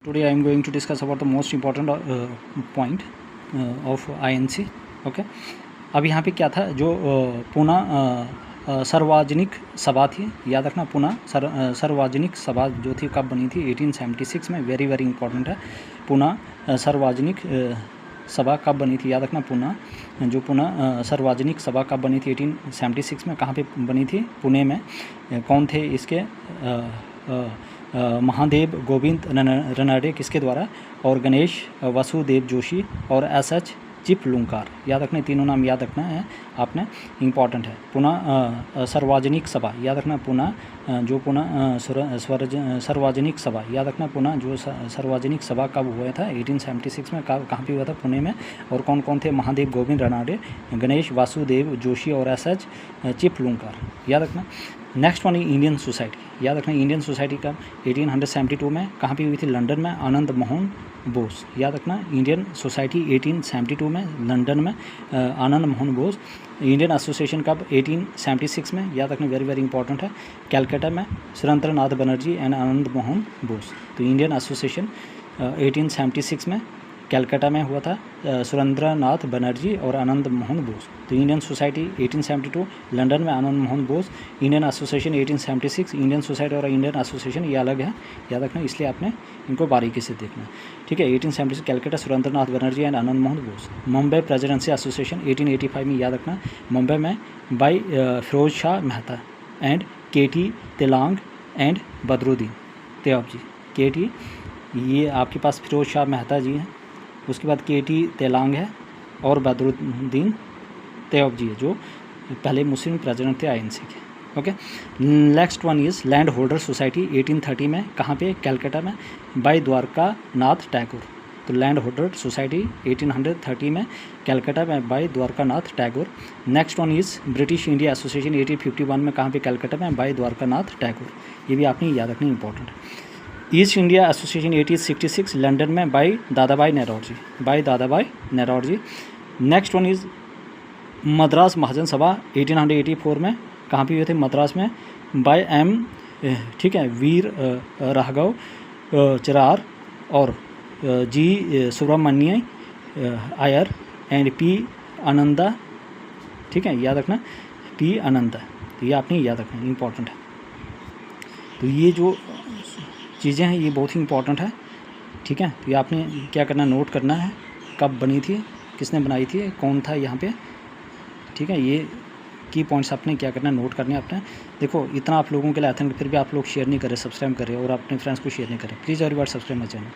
Today I am going to discuss about the most important point of INC. Okay अब यहाँ पे क्या था जो पुणे सार्वजनिक सभा थी, याद रखना पुणे सार्वजनिक सभा जो थी कब बनी थी 1876 में। वेरी वेरी इंपॉर्टेंट है। पुणे सार्वजनिक सभा कब बनी थी, याद रखना। पुणे सार्वजनिक सभा कब बनी थी 1876 में। कहाँ पे बनी थी? पुणे में। कौन थे इसके? महादेव गोविंद रनड़े किसके द्वारा, और गणेश वासुदेव जोशी और एस.एच. चिपलुंकर। याद रखना, तीनों नाम याद रखना है आपने, इम्पॉर्टेंट है। पुणे सार्वजनिक सभा, याद रखना। पुणे जो पुणे सार्वजनिक सभा, याद रखना। पुणे जो सार्वजनिक सभा कब हुआ था 1876 में। कहाँ पे हुआ था? पुणे में। और कौन कौन थे? महादेव गोविंद रनड़े, गणेश वासुदेव जोशी और एस.एच. चिपलुंकर, याद रखना। नेक्स्ट वन इंडियन सोसाइटी, याद रखना। इंडियन सोसाइटी का 1872 में कहाँ पे हुई थी? लंदन में। आनंद मोहन बोस, याद रखना। इंडियन सोसाइटी 1872 में लंदन में, आनंद मोहन बोस। इंडियन एसोसिएशन कब? 1876 में, याद रखना। वेरी वेरी इंपॉर्टेंट है। कैलकाटा में सुरेंद्र नाथ बनर्जी एंड आनंद मोहन बोस। तो इंडियन एसोसिएशन 1876 में कैलकाटा में हुआ था, सुरेंद्र नाथ बनर्जी और आनंद मोहन बोस। तो इंडियन सोसाइटी 1872 लंदन में, Anand Mohan Bose. Indian association 1876। Indian society और इंडियन एसोसिएशन ये अलग है, याद रखना, इसलिए आपने इनको बारीकी से देखना है, ठीक है। 1876 Calcutta, Surendra Nath Banerjee and Anand Mohan Bose. Mumbai presidency association 1885 में, याद रखना। मुंबई में by Firoz Shah Mehta and K T. Telang and Badruddin Tyabji. K T. ये आपके पास फिरोज शाह मेहता जी हैं, उसके बाद के.टी. तेलांग है और बदरुद्दीन तैयब जी है, जो पहले मुस्लिम प्रेसिडेंट थे आईएनसी के। Okay, next one is land holder society 1830 में। कहाँ पे? कैलकाटा में, बाय द्वारका नाथ टैगोर। तो लैंड होल्डर सोसाइटी 1830 में कैलकाटा में, by Dwarka Nath Tagore. Next one is British India Association 1851 में। कहाँ पे? कैलकाटा में, बाय द्वारका नाथ टैगोर। ये भी आपने याद रखनी, इंपॉर्टेंट है। ईस्ट इंडिया एसोसिएशन 1866 लंदन में, by Dadabhai Naoroji, by Dadabhai Naoroji. Next one is Madras Mahajan Sabha 1884 में। कहाँ पे हुए थे? मद्रास में, बाय एम, ठीक है, वीर राघव चिरार और जी सुब्रमण्य आयर एंड पी आनंदा, ठीक है, याद रखना, पी आनंदा। तो ये आपने याद रखना, इम्पॉर्टेंट है। तो ये जो चीज़ें हैं ये बहुत ही इंपॉर्टेंट है, ठीक है। तो ये आपने क्या करना, नोट करना है, कब बनी थी, किसने बनाई थी, कौन था यहाँ पे, ठीक है। ये की पॉइंट्स आपने क्या करना, नोट करने अपने। देखो इतना आप लोगों के लिए आते हैं, फिर भी आप लोग शेयर नहीं कर रहे, सब्सक्राइब कर रहे और अपने फ्रेंड्स को शेयर नहीं करें। Please everyone subscribe my channel.